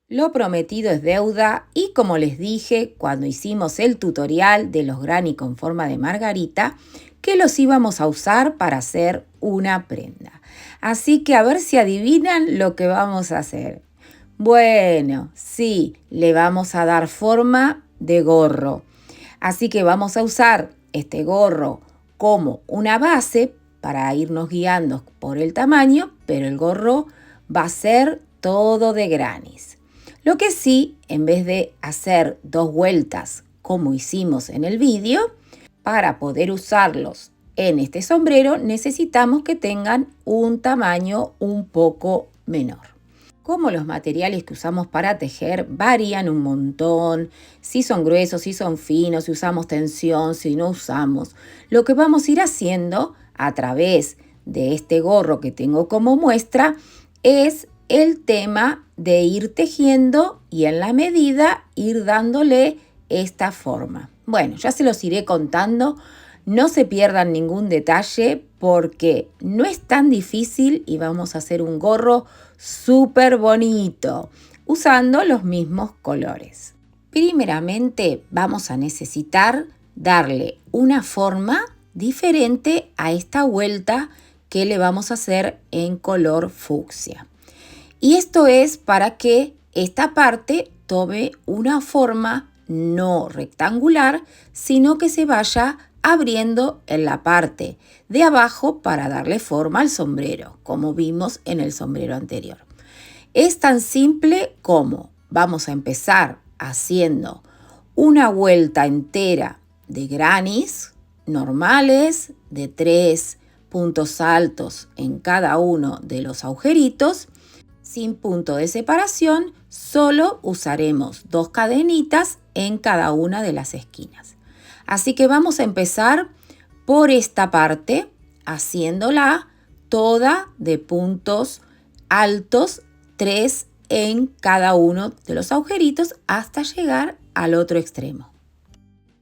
Lo prometido es deuda y como les dije cuando hicimos el tutorial de los granny con forma de margarita, que los íbamos a usar para hacer una prenda. Así que a ver si adivinan lo que vamos a hacer. Bueno, sí, le vamos a dar forma de gorro. Así que vamos a usar este gorro como una base para irnos guiando por el tamaño, pero el gorro va a ser todo de grannies. Lo que sí, en vez de hacer 2 vueltas como hicimos en el vídeo, para poder usarlos en este sombrero necesitamos que tengan un tamaño un poco menor. Como los materiales que usamos para tejer varían un montón, si son gruesos, si son finos, si usamos tensión, si no usamos, lo que vamos a ir haciendo a través de este gorro que tengo como muestra es el tema de ir tejiendo y en la medida ir dándole esta forma. Bueno, ya se los iré contando, no se pierdan ningún detalle porque no es tan difícil y vamos a hacer un gorro súper bonito usando los mismos colores. Primeramente vamos a necesitar darle una forma diferente a esta vuelta que le vamos a hacer en color fucsia. Y esto es para que esta parte tome una forma no rectangular, sino que se vaya abriendo en la parte de abajo para darle forma al sombrero, como vimos en el sombrero anterior. Es tan simple como vamos a empezar haciendo una vuelta entera de grannies normales de 3 puntos altos en cada uno de los agujeritos. Sin punto de separación, solo usaremos 2 cadenitas en cada una de las esquinas. Así que vamos a empezar por esta parte, haciéndola toda de puntos altos, 3 en cada uno de los agujeritos hasta llegar al otro extremo.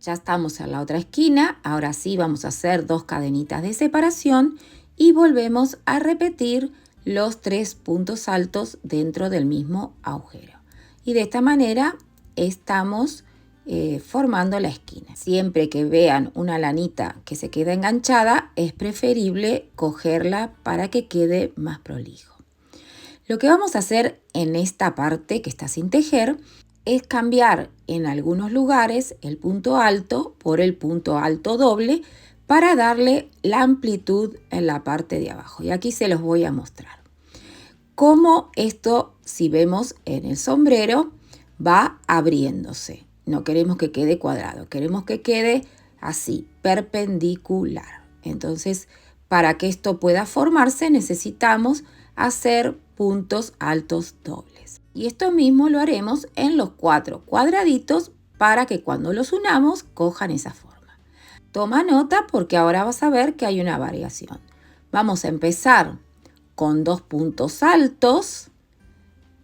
Ya estamos en la otra esquina, ahora sí vamos a hacer 2 cadenitas de separación y volvemos a repetir los 3 puntos altos dentro del mismo agujero. Y de esta manera estamos formando la esquina. Siempre que vean una lanita que se queda enganchada, es preferible cogerla para que quede más prolijo. Lo que vamos a hacer en esta parte que está sin tejer es cambiar en algunos lugares el punto alto por el punto alto doble para darle la amplitud en la parte de abajo. Y aquí se los voy a mostrar. Cómo esto, si vemos en el sombrero, va abriéndose. No queremos que quede cuadrado, queremos que quede así, perpendicular. Entonces, para que esto pueda formarse, necesitamos hacer puntos altos dobles. Y esto mismo lo haremos en los 4 cuadraditos para que cuando los unamos cojan esa forma. Toma nota porque ahora vas a ver que hay una variación. Vamos a empezar con 2 puntos altos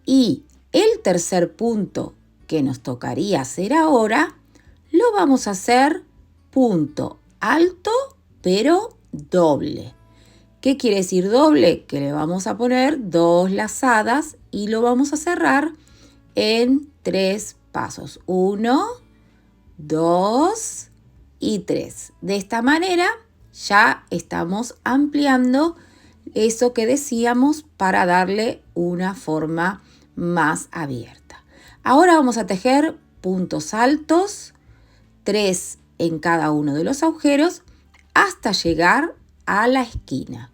y el tercer punto que nos tocaría hacer ahora lo vamos a hacer punto alto pero doble. ¿Qué quiere decir doble? Que le vamos a poner 2 lazadas y lo vamos a cerrar en 3 pasos. 1, 2 y 3. De esta manera ya estamos ampliando eso que decíamos para darle una forma más abierta. Ahora vamos a tejer puntos altos, 3 en cada uno de los agujeros hasta llegar a la esquina.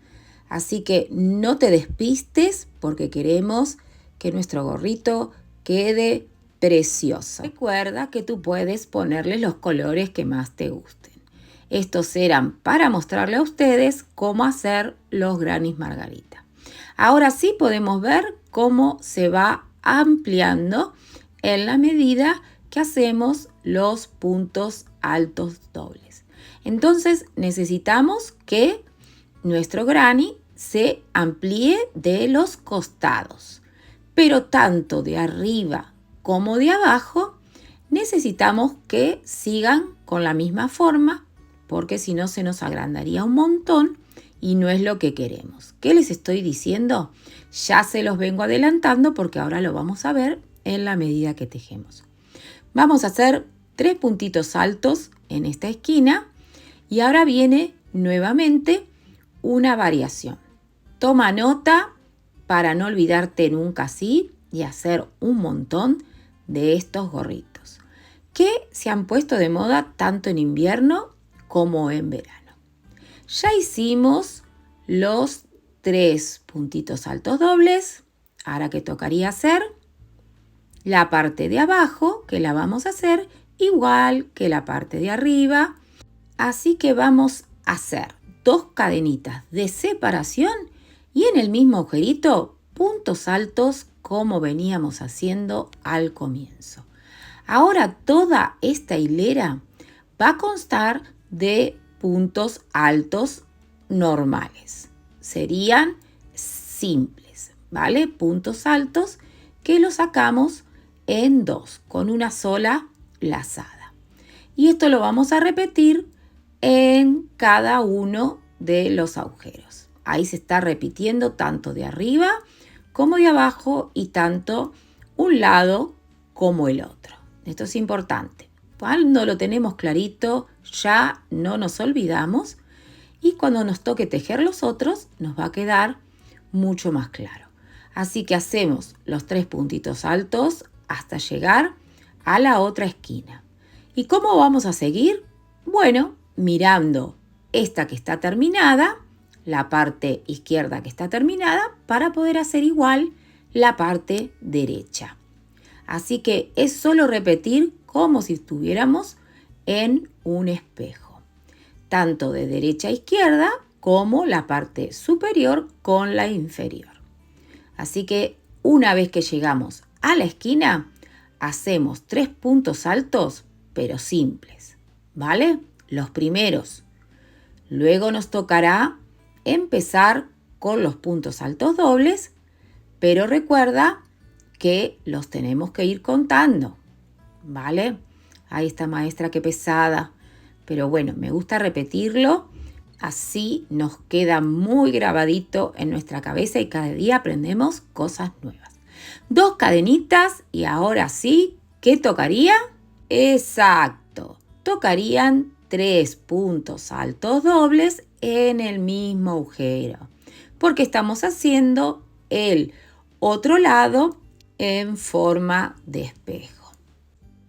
Así que no te despistes porque queremos que nuestro gorrito quede precioso. Recuerda que tú puedes ponerle los colores que más te gusten. Estos eran para mostrarle a ustedes cómo hacer los grannies margarita. Ahora sí podemos ver cómo se va ampliando en la medida que hacemos los puntos altos dobles. Entonces necesitamos que nuestro granny se amplíe de los costados, pero tanto de arriba como de abajo necesitamos que sigan con la misma forma porque si no se nos agrandaría un montón y no es lo que queremos. ¿Qué les estoy diciendo? Ya se los vengo adelantando porque ahora lo vamos a ver en la medida que tejemos. Vamos a hacer 3 puntitos altos en esta esquina y ahora viene nuevamente una variación. Toma nota para no olvidarte nunca así y hacer un montón de estos gorritos que se han puesto de moda tanto en invierno como en verano. Ya hicimos los 3 puntitos altos dobles. Ahora que tocaría hacer la parte de abajo, que la vamos a hacer igual que la parte de arriba. Así que vamos a hacer 2 cadenitas de separación y en el mismo agujerito puntos altos como veníamos haciendo al comienzo. Ahora toda esta hilera va a constar de puntos altos normales. Serían simples, ¿vale? Puntos altos que los sacamos en 2 con una sola lazada. Y esto lo vamos a repetir en cada uno de los agujeros. Ahí se está repitiendo tanto de arriba como de abajo y tanto un lado como el otro. Esto es importante. Cuando lo tenemos clarito, ya no nos olvidamos y cuando nos toque tejer los otros, nos va a quedar mucho más claro. Así que hacemos los 3 puntitos altos hasta llegar a la otra esquina. ¿Y cómo vamos a seguir? Bueno, mirando esta que está terminada, la parte izquierda que está terminada, para poder hacer igual la parte derecha. Así que es solo repetir como si estuviéramos en un espejo, tanto de derecha a izquierda como la parte superior con la inferior. Así que una vez que llegamos a la esquina, hacemos 3 puntos altos, pero simples, ¿vale? Los primeros. Luego nos tocará empezar con los puntos altos dobles, pero recuerda que los tenemos que ir contando, ¿vale? Ahí está, maestra, qué pesada. Pero bueno, me gusta repetirlo, así nos queda muy grabadito en nuestra cabeza y cada día aprendemos cosas nuevas. 2 cadenitas y ahora sí, ¿qué tocaría? Exacto, tocarían 3 puntos altos dobles en el mismo agujero, porque estamos haciendo el otro lado en forma de espejo.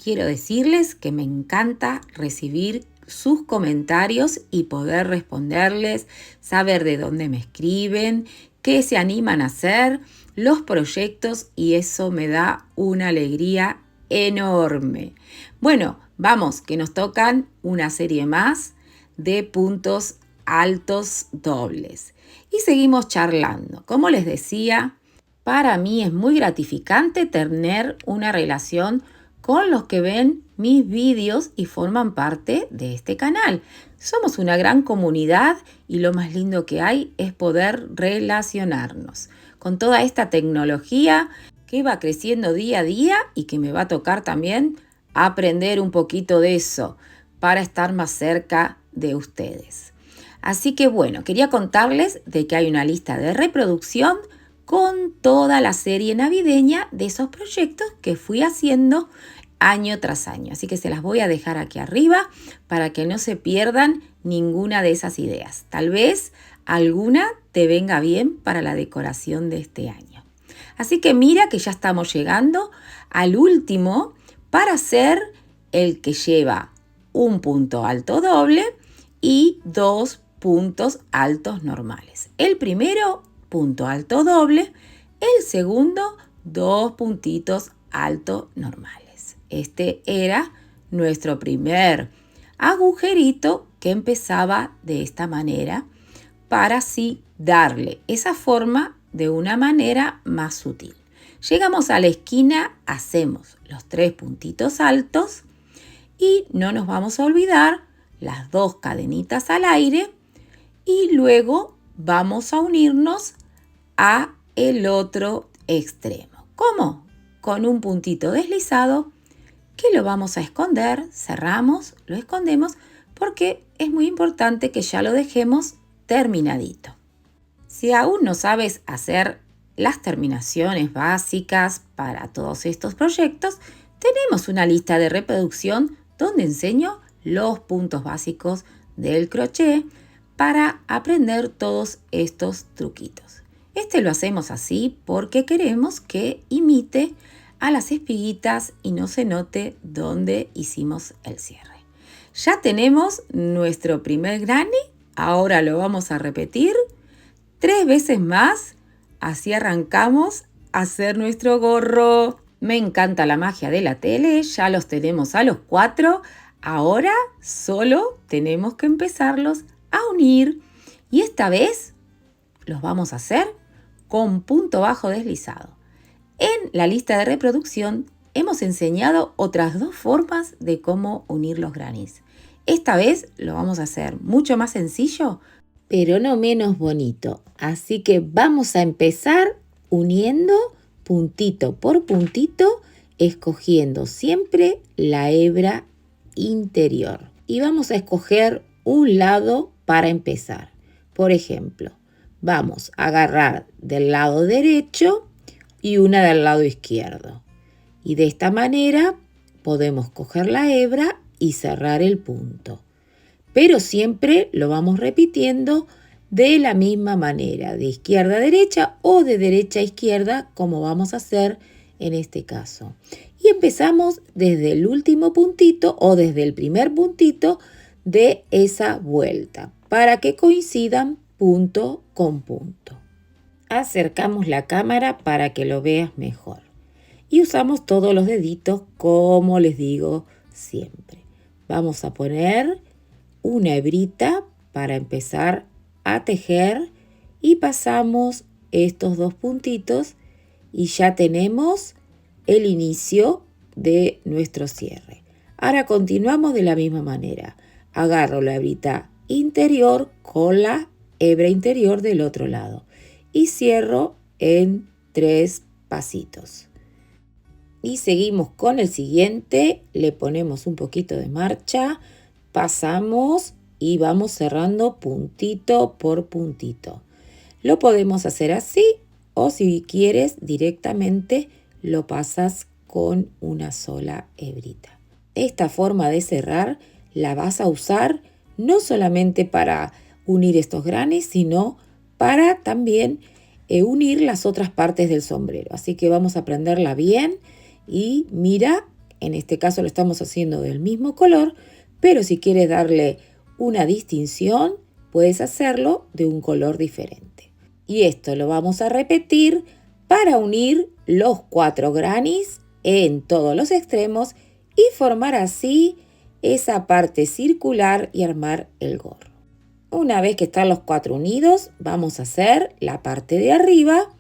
Quiero decirles que me encanta recibir sus comentarios y poder responderles, saber de dónde me escriben, qué se animan a hacer, los proyectos, y eso me da una alegría enorme. Bueno, vamos, que nos tocan una serie más de puntos altos dobles. Y seguimos charlando. Como les decía, para mí es muy gratificante tener una relación con los que ven mis vídeos y forman parte de este canal. Somos una gran comunidad y lo más lindo que hay es poder relacionarnos con toda esta tecnología que va creciendo día a día y que me va a tocar también aprender un poquito de eso para estar más cerca de ustedes. Así que bueno, quería contarles de que hay una lista de reproducción con toda la serie navideña de esos proyectos que fui haciendo año tras año. Así que se las voy a dejar aquí arriba para que no se pierdan ninguna de esas ideas. Tal vez alguna te venga bien para la decoración de este año. Así que mira que ya estamos llegando al último para hacer el que lleva un punto alto doble y 2 puntos altos normales. El primero, punto alto doble. El segundo, 2 puntitos altos normales. Este era nuestro primer agujerito que empezaba de esta manera para así darle esa forma de una manera más sutil. Llegamos a la esquina, hacemos los 3 puntitos altos y no nos vamos a olvidar las 2 cadenitas al aire y luego vamos a unirnos a el otro extremo. ¿Cómo? Con un puntito deslizado que lo vamos a esconder, cerramos, lo escondemos porque es muy importante que ya lo dejemos terminadito. Si aún no sabes hacer las terminaciones básicas para todos estos proyectos, tenemos una lista de reproducción donde enseño los puntos básicos del crochet para aprender todos estos truquitos. Este lo hacemos así porque queremos que imite a las espiguitas y no se note dónde hicimos el cierre. Ya tenemos nuestro primer granny, ahora lo vamos a repetir 3 veces más, así arrancamos a hacer nuestro gorro. Me encanta la magia de la tele, ya los tenemos a los 4, ahora solo tenemos que empezarlos a unir y esta vez los vamos a hacer con punto bajo deslizado. En la lista de reproducción hemos enseñado otras 2 formas de cómo unir los grannies. Esta vez lo vamos a hacer mucho más sencillo, pero no menos bonito. Así que vamos a empezar uniendo puntito por puntito, escogiendo siempre la hebra interior. Y vamos a escoger un lado para empezar. Por ejemplo, vamos a agarrar del lado derecho y una del lado izquierdo. Y de esta manera podemos coger la hebra y cerrar el punto. Pero siempre lo vamos repitiendo de la misma manera, de izquierda a derecha o de derecha a izquierda, como vamos a hacer en este caso. Y empezamos desde el último puntito o desde el primer puntito de esa vuelta, para que coincidan punto con punto. Acercamos la cámara para que lo veas mejor. Y usamos todos los deditos, como les digo siempre. Vamos a poner una hebrita para empezar a tejer y pasamos estos 2 puntitos y ya tenemos el inicio de nuestro cierre. Ahora continuamos de la misma manera. Agarro la hebrita interior con la hebra interior del otro lado y cierro en 3 pasitos. Y seguimos con el siguiente, le ponemos un poquito de marcha, pasamos y vamos cerrando puntito por puntito. Lo podemos hacer así o si quieres directamente lo pasas con una sola hebrita. Esta forma de cerrar la vas a usar no solamente para unir estos grannies, sino para también unir las otras partes del sombrero. Así que vamos a aprenderla bien y mira, en este caso lo estamos haciendo del mismo color, pero si quieres darle una distinción, puedes hacerlo de un color diferente. Y esto lo vamos a repetir para unir los 4 grannies en todos los extremos y formar así esa parte circular y armar el gorro. Una vez que están los 4 unidos, vamos a hacer la parte de arriba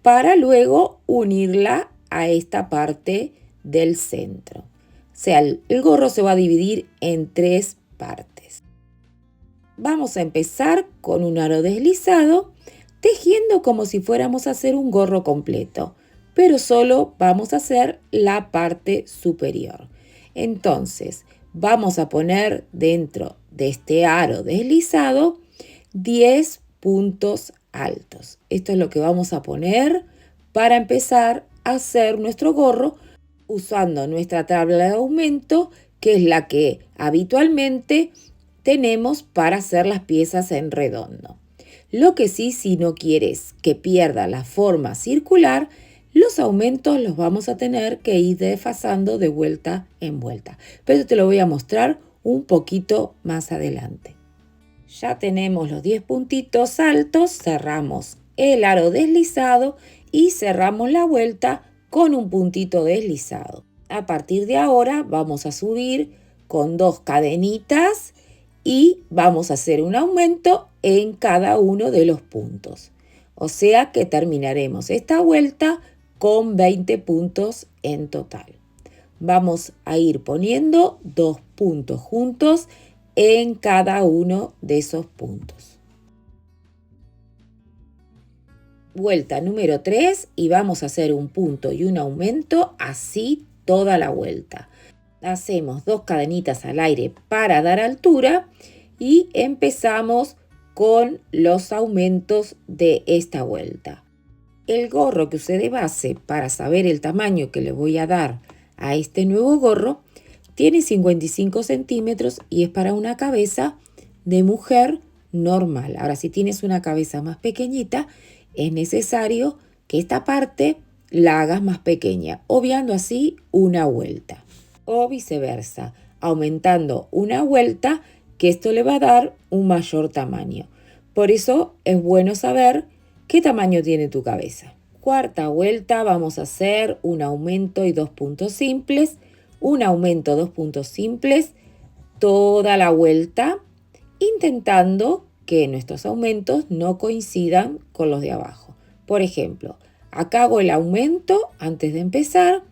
para luego unirla a esta parte del centro. O sea, el gorro se va a dividir en 3 partes. Vamos a empezar con un aro deslizado, tejiendo como si fuéramos a hacer un gorro completo, pero solo vamos a hacer la parte superior. Entonces, vamos a poner dentro de este aro deslizado 10 puntos altos. Esto es lo que vamos a poner para empezar a hacer nuestro gorro usando nuestra tabla de aumento, que es la que habitualmente tenemos para hacer las piezas en redondo. Lo que sí, si no quieres que pierda la forma circular, los aumentos los vamos a tener que ir desfasando de vuelta en vuelta. Pero te lo voy a mostrar un poquito más adelante. Ya tenemos los 10 puntitos altos, cerramos el aro deslizado y cerramos la vuelta con un puntito deslizado. A partir de ahora vamos a subir con 2 cadenitas y vamos a hacer un aumento en cada uno de los puntos. O sea que terminaremos esta vuelta con 20 puntos en total. Vamos a ir poniendo 2 puntos juntos en cada uno de esos puntos. Vuelta número 3 y vamos a hacer un punto y un aumento así toda la vuelta. Hacemos 2 cadenitas al aire para dar altura y empezamos con los aumentos de esta vuelta. El gorro que usé de base para saber el tamaño que le voy a dar a este nuevo gorro tiene 55 centímetros y es para una cabeza de mujer normal. Ahora, si tienes una cabeza más pequeñita, es necesario que esta parte la hagas más pequeña, obviando así una vuelta. O viceversa, aumentando una vuelta, que esto le va a dar un mayor tamaño. Por eso es bueno saber qué tamaño tiene tu cabeza. Cuarta vuelta, vamos a hacer un aumento y 2 puntos simples. Un aumento, 2 puntos simples, toda la vuelta, intentando que nuestros aumentos no coincidan con los de abajo. Por ejemplo, acá hago el aumento antes de empezar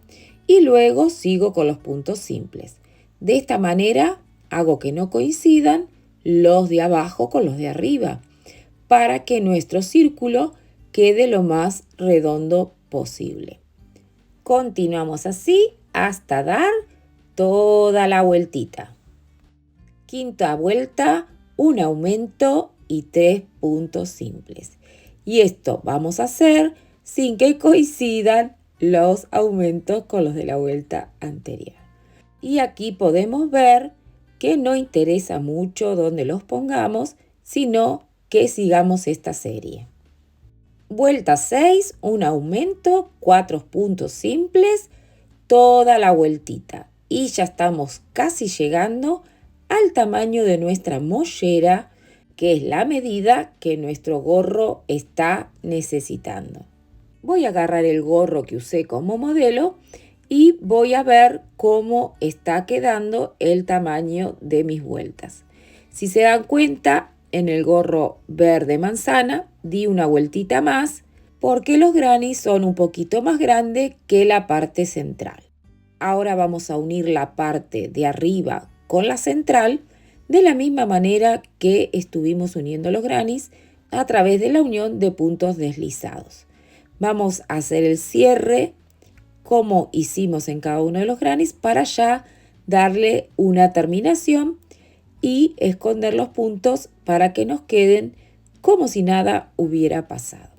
y luego sigo con los puntos simples. De esta manera hago que no coincidan los de abajo con los de arriba, para que nuestro círculo quede lo más redondo posible. Continuamos así hasta dar toda la vueltita. Quinta vuelta, un aumento y 3 puntos simples. Y esto vamos a hacer sin que coincidan los aumentos con los de la vuelta anterior. Y aquí podemos ver que no interesa mucho dónde los pongamos, sino que sigamos esta serie. Vuelta 6, un aumento, 4 puntos simples, toda la vueltita. Y ya estamos casi llegando al tamaño de nuestra mollera, que es la medida que nuestro gorro está necesitando. Voy a agarrar el gorro que usé como modelo y voy a ver cómo está quedando el tamaño de mis vueltas. Si se dan cuenta, en el gorro verde manzana di una vueltita más porque los grannies son un poquito más grandes que la parte central. Ahora vamos a unir la parte de arriba con la central de la misma manera que estuvimos uniendo los grannies a través de la unión de puntos deslizados. Vamos a hacer el cierre como hicimos en cada uno de los grannies para ya darle una terminación y esconder los puntos para que nos queden como si nada hubiera pasado.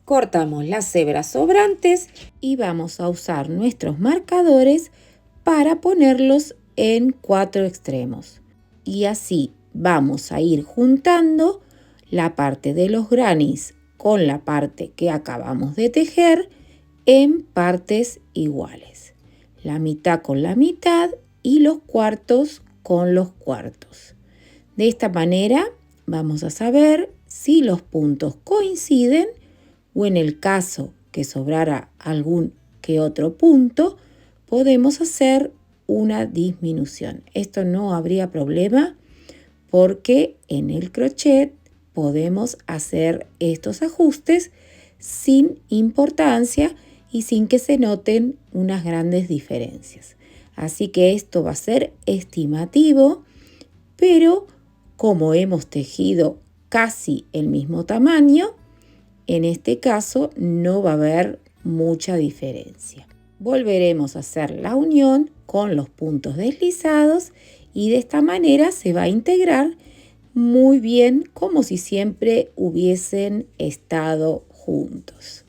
Cortamos las hebras sobrantes y vamos a usar nuestros marcadores para ponerlos en 4 extremos. Y así vamos a ir juntando la parte de los grannies con la parte que acabamos de tejer en partes iguales. La mitad con la mitad y los cuartos con los cuartos. De esta manera vamos a saber si los puntos coinciden o en el caso que sobrara algún que otro punto, podemos hacer una disminución. Esto no habría problema porque en el crochet podemos hacer estos ajustes sin importancia y sin que se noten unas grandes diferencias. Así que esto va a ser estimativo, pero como hemos tejido casi el mismo tamaño, en este caso no va a haber mucha diferencia. Volveremos a hacer la unión con los puntos deslizados y de esta manera se va a integrar muy bien como si siempre hubiesen estado juntos.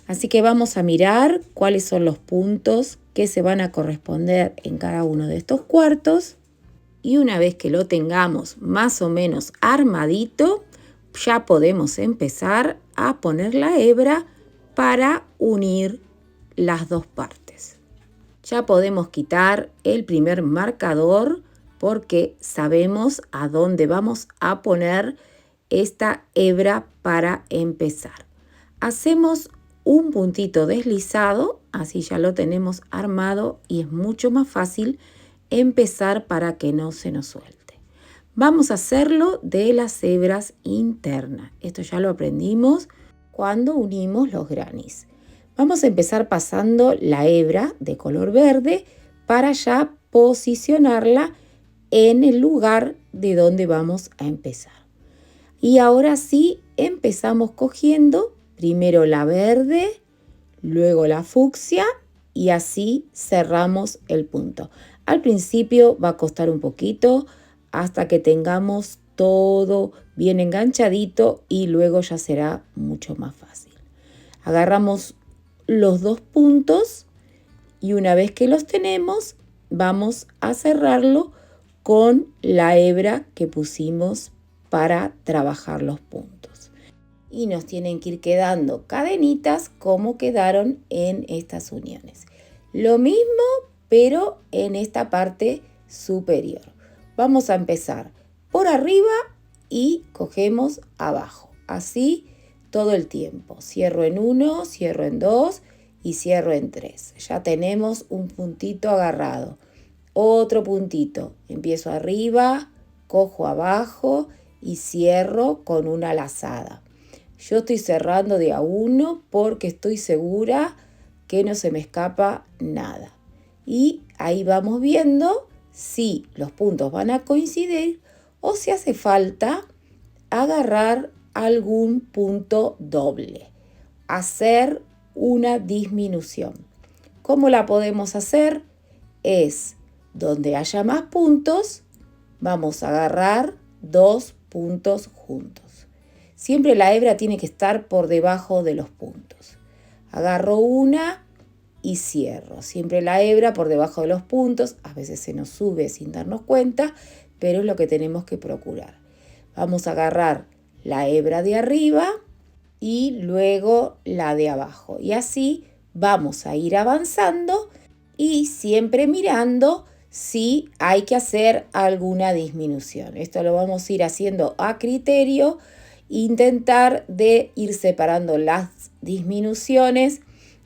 Así que vamos a mirar cuáles son los puntos que se van a corresponder en cada uno de estos cuartos. Y una vez que lo tengamos más o menos armadito, ya podemos empezar a poner la hebra para unir las dos partes. Ya podemos quitar el primer marcador porque sabemos a dónde vamos a poner esta hebra para empezar. Hacemos un puntito deslizado, así ya lo tenemos armado y es mucho más fácil empezar para que no se nos suelte. Vamos a hacerlo de las hebras internas. Esto ya lo aprendimos cuando unimos los grannies. Vamos a empezar pasando la hebra de color verde para ya posicionarla en el lugar de donde vamos a empezar. Y ahora sí empezamos cogiendo primero la verde, luego la fucsia y así cerramos el punto. Al principio va a costar un poquito hasta que tengamos todo bien enganchadito y luego ya será mucho más fácil. Agarramos los 2 puntos y una vez que los tenemos, vamos a cerrarlo con la hebra que pusimos para trabajar los puntos. Y nos tienen que ir quedando cadenitas como quedaron en estas uniones. Lo mismo, pero en esta parte superior. Vamos a empezar por arriba y cogemos abajo. Así todo el tiempo. Cierro en 1, cierro en 2 y cierro en 3. Ya tenemos un puntito agarrado. Otro puntito. Empiezo arriba, cojo abajo y cierro con una lazada. Yo estoy cerrando de a 1 porque estoy segura que no se me escapa nada. Y ahí vamos viendo si los puntos van a coincidir o si hace falta agarrar algún punto doble. Hacer una disminución. ¿Cómo la podemos hacer? Es donde haya más puntos, vamos a agarrar 2 puntos juntos. Siempre la hebra tiene que estar por debajo de los puntos. Agarro una y cierro. Siempre la hebra por debajo de los puntos. A veces se nos sube sin darnos cuenta, pero es lo que tenemos que procurar. Vamos a agarrar la hebra de arriba y luego la de abajo. Y así vamos a ir avanzando y siempre mirando si hay que hacer alguna disminución. Esto lo vamos a ir haciendo a criterio, intentar de ir separando las disminuciones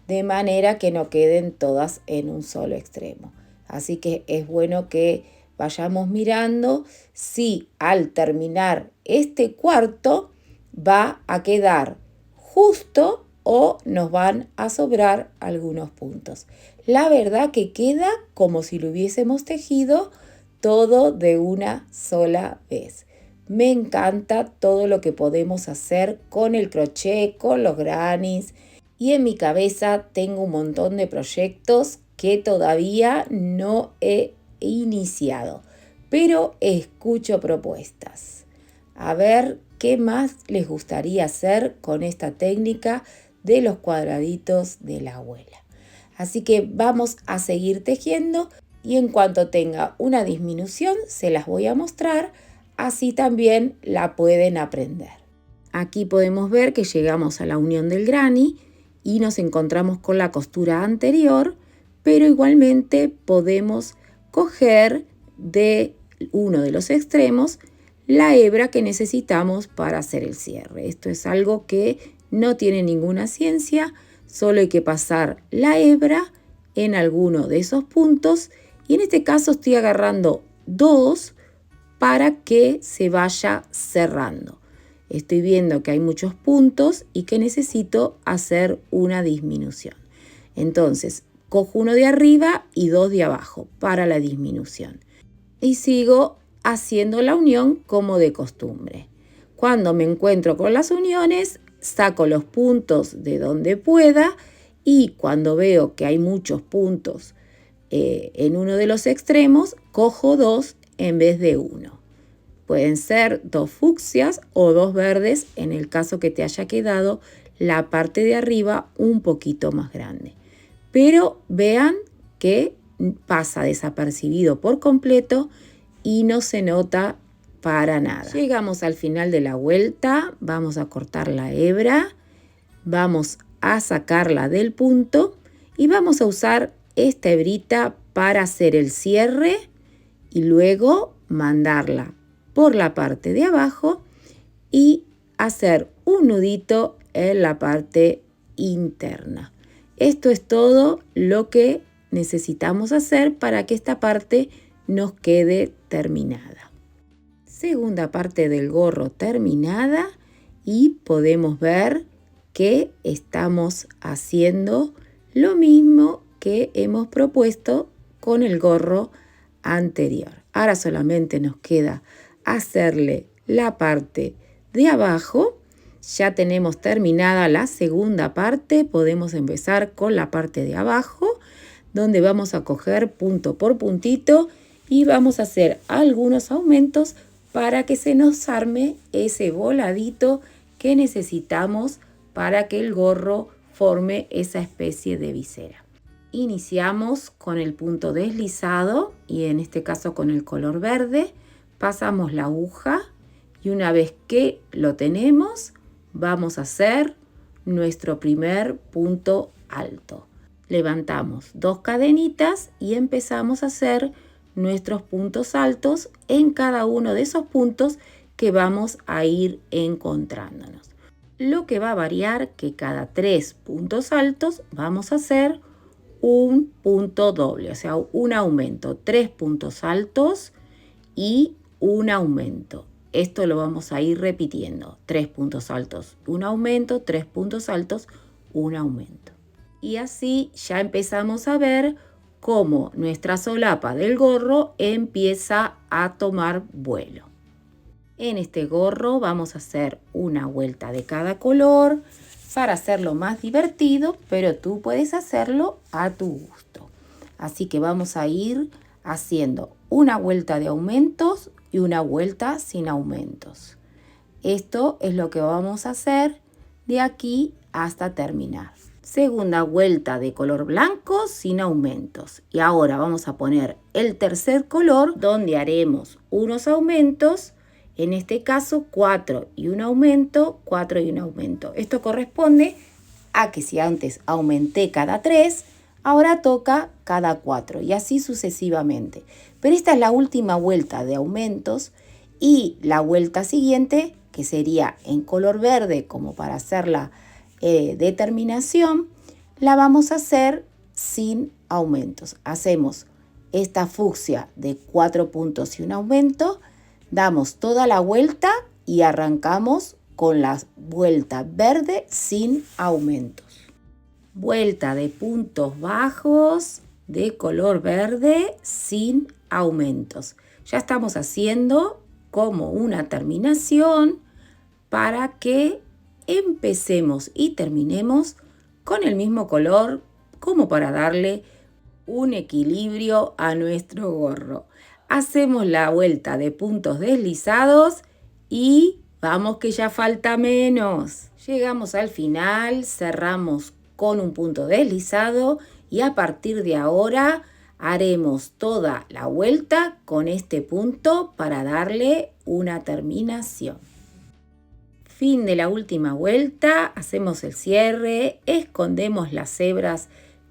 de manera que no queden todas en un solo extremo. Así que es bueno que vayamos mirando si al terminar este cuarto va a quedar justo o nos van a sobrar algunos puntos. La verdad que queda como si lo hubiésemos tejido todo de una sola vez. Me encanta todo lo que podemos hacer con el crochet, con los grannies. Y en mi cabeza tengo un montón de proyectos que todavía no he iniciado, pero escucho propuestas. A ver qué más les gustaría hacer con esta técnica de los cuadraditos de la abuela. Así que vamos a seguir tejiendo y en cuanto tenga una disminución se las voy a mostrar, así también la pueden aprender. Aquí podemos ver que llegamos a la unión del granny y nos encontramos con la costura anterior, pero igualmente podemos coger de uno de los extremos la hebra que necesitamos para hacer el cierre. Esto es algo que no tiene ninguna ciencia, solo hay que pasar la hebra en alguno de esos puntos y en este caso estoy agarrando 2 para que se vaya cerrando. Estoy viendo que hay muchos puntos y que necesito hacer una disminución. Entonces, cojo uno de arriba y 2 de abajo para la disminución. Y sigo haciendo la unión como de costumbre. Cuando me encuentro con las uniones, saco los puntos de donde pueda y cuando veo que hay muchos puntos en uno de los extremos, cojo 2 en vez de 1. Pueden ser 2 fucsias o 2 verdes en el caso que te haya quedado la parte de arriba un poquito más grande. Pero vean que pasa desapercibido por completo y no se nota para nada. Llegamos al final de la vuelta, vamos a cortar la hebra, vamos a sacarla del punto y vamos a usar esta hebrita para hacer el cierre y luego mandarla por la parte de abajo y hacer un nudito en la parte interna. Esto es todo lo que necesitamos hacer para que esta parte nos quede terminada. Segunda parte del gorro terminada y podemos ver que estamos haciendo lo mismo que hemos propuesto con el gorro anterior. Ahora solamente nos queda hacerle la parte de abajo. Ya tenemos terminada la segunda parte. Podemos empezar con la parte de abajo, donde vamos a coger punto por puntito y vamos a hacer algunos aumentos para que se nos arme ese voladito que necesitamos para que el gorro forme esa especie de visera. Iniciamos con el punto deslizado y en este caso con el color verde. Pasamos la aguja y una vez que lo tenemos, vamos a hacer nuestro primer punto alto. Levantamos 2 cadenitas y empezamos a hacer nuestros puntos altos en cada uno de esos puntos que vamos a ir encontrándonos. Lo que va a variar que cada 3 puntos altos vamos a hacer un punto doble, o sea, un aumento, 3 puntos altos y un aumento. Esto lo vamos a ir repitiendo, 3 puntos altos, un aumento, 3 puntos altos, un aumento. Y así ya empezamos a ver cómo nuestra solapa del gorro empieza a tomar vuelo. En este gorro vamos a hacer una vuelta de cada color para hacerlo más divertido, pero tú puedes hacerlo a tu gusto. Así que vamos a ir haciendo una vuelta de aumentos y una vuelta sin aumentos. Esto es lo que vamos a hacer de aquí hasta terminar. Segunda vuelta de color blanco sin aumentos. Y ahora vamos a poner el tercer color donde haremos unos aumentos. En este caso 4 y un aumento, 4 y un aumento. Esto corresponde a que si antes aumenté cada 3, ahora toca cada 4 y así sucesivamente. Pero esta es la última vuelta de aumentos y la vuelta siguiente, que sería en color verde como para hacer la determinación, la vamos a hacer sin aumentos. Hacemos esta fucsia de 4 puntos y un aumento. Damos toda la vuelta y arrancamos con la vuelta verde sin aumentos. Vuelta de puntos bajos de color verde sin aumentos. Ya estamos haciendo como una terminación para que empecemos y terminemos con el mismo color como para darle un equilibrio a nuestro gorro. Hacemos la vuelta de puntos deslizados y vamos que ya falta menos. Llegamos al final, cerramos con un punto deslizado y a partir de ahora haremos toda la vuelta con este punto para darle una terminación. Fin de la última vuelta, hacemos el cierre, escondemos las hebras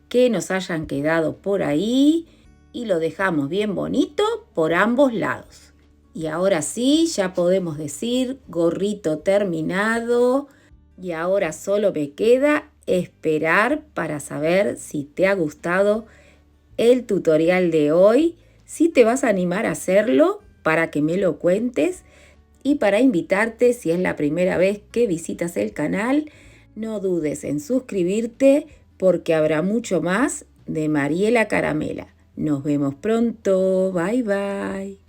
que nos hayan quedado por ahí y lo dejamos bien bonito por ambos lados. Y ahora sí, ya podemos decir gorrito terminado. Y ahora solo me queda esperar para saber si te ha gustado el tutorial de hoy, si te vas a animar a hacerlo para que me lo cuentes y para invitarte, si es la primera vez que visitas el canal, no dudes en suscribirte porque habrá mucho más de Mariela Caramela. Nos vemos pronto. Bye bye.